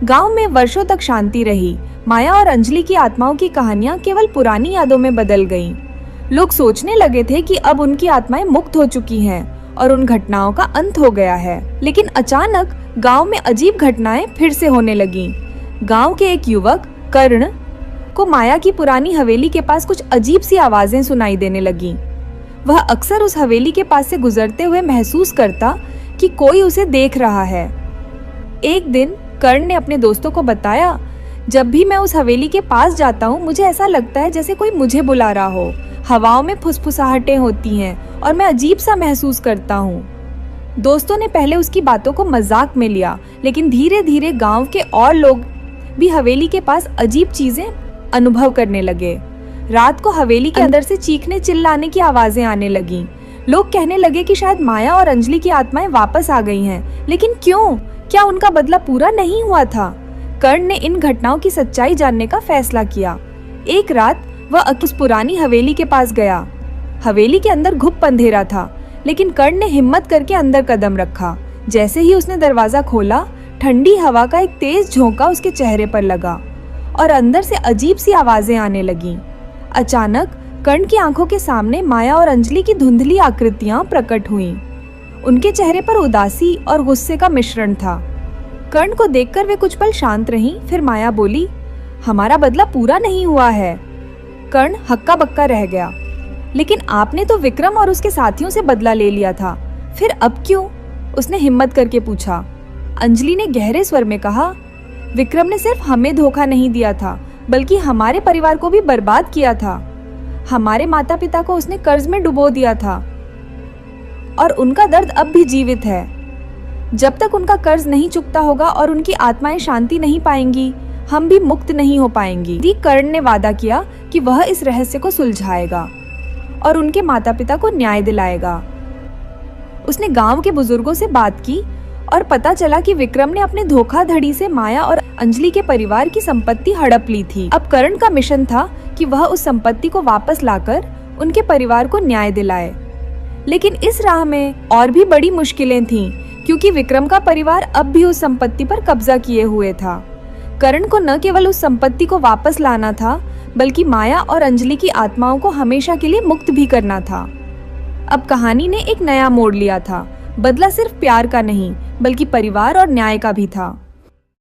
गांव में वर्षों तक शांति रही। माया और अंजलि की आत्माओं की कहानियां केवल पुरानी यादों में बदल गईं। लोग सोचने लगे थे कि अब उनकी आत्माएं मुक्त हो चुकी हैं और उन घटनाओं का अंत हो गया है। लेकिन अचानक गांव में अजीब घटनाएं फिर से होने लगीं। गांव के एक युवक कर्ण को माया की पुरानी हवेली के पास कुछ अजीब सी आवाजें सुनाई देने लगीं। वह अक्सर उस हवेली के पास से गुजरते हुए महसूस करता कि कोई उसे देख रहा है। एक दिन कर्ण ने अपने दोस्तों को बताया, जब भी मैं उस हवेली के पास जाता हूँ मुझे ऐसा लगता है जैसे कोई मुझे बुला रहा हो। हवाओं में फुसफुसाहटें होती हैं और मैं अजीब सा महसूस करता हूँ। दोस्तों ने पहले उसकी बातों को मजाक में लिया, लेकिन धीरे धीरे गांव के और लोग भी हवेली के पास अजीब चीजें अनुभव करने लगे। रात को हवेली के अंदर से चीखने चिल्लाने की आवाजें आने लगीं। लोग कहने लगे कि शायद माया और अंजलि की आत्माएं वापस आ गई हैं, लेकिन क्यों? क्या उनका बदला पूरा नहीं हुआ था? कर्ण ने इन घटनाओं की सच्चाई जानने का फैसला किया। एक रात वह उस पुरानी हवेली के पास गया। हवेली के अंदर घुप अंधेरा था, लेकिन कर्ण ने हिम्मत करके अंदर कदम रखा। जैसे ही उसने दरवाजा खोला, ठंडी हवा का एक तेज झोंका उसके चेहरे पर लगा और अंदर से अजीब सी आवाजें आने लगीं। अचानक कर्ण की आंखों के सामने माया और अंजलि की धुंधली आकृतियां प्रकट हुईं। उनके चेहरे पर उदासी और गुस्से का मिश्रण था। कर्ण को देखकर वे कुछ पल शांत रहीं, फिर माया बोली, हमारा बदला पूरा नहीं हुआ है। कर्ण हक्का बक्का रह गया, लेकिन आपने तो विक्रम और उसके साथियों से बदला ले लिया था, फिर अब क्यों? उसने हिम्मत करके पूछा। अंजलि ने गहरे स्वर में कहा, विक्रम ने सिर्फ हमें धोखा नहीं दिया था, बल्कि हमारे परिवार को भी बर्बाद किया था। हमारे माता पिता को उसने कर्ज में डुबो दिया था और उनका दर्द अब भी जीवित है। जब तक उनका कर्ज नहीं चुकता होगा और उनकी आत्माएं शांति नहीं पाएंगी, हम भी मुक्त नहीं हो पाएंगी। कर्ण ने वादा किया कि वह इस रहस्य को सुलझाएगा और उनके माता पिता को न्याय दिलाएगा। उसने गांव के बुजुर्गों से बात की और पता चला कि विक्रम ने अपने धोखाधड़ी से माया और अंजलि के परिवार की संपत्ति हड़प ली थी। अब कर्ण का मिशन था कि वह उस संपत्ति को वापस लाकर उनके परिवार को न्याय दिलाए। लेकिन इस राह में और भी बड़ी मुश्किलें थीं, क्योंकि विक्रम का परिवार अब भी उस संपत्ति पर कब्जा किए हुए था। कर्ण को न केवल उस संपत्ति को वापस लाना था, बल्कि माया और अंजलि की आत्माओं को हमेशा के लिए मुक्त भी करना था। अब कहानी ने एक नया मोड़ लिया था। बदला सिर्फ प्यार का नहीं, बल्कि परिवार और न्याय का भी था।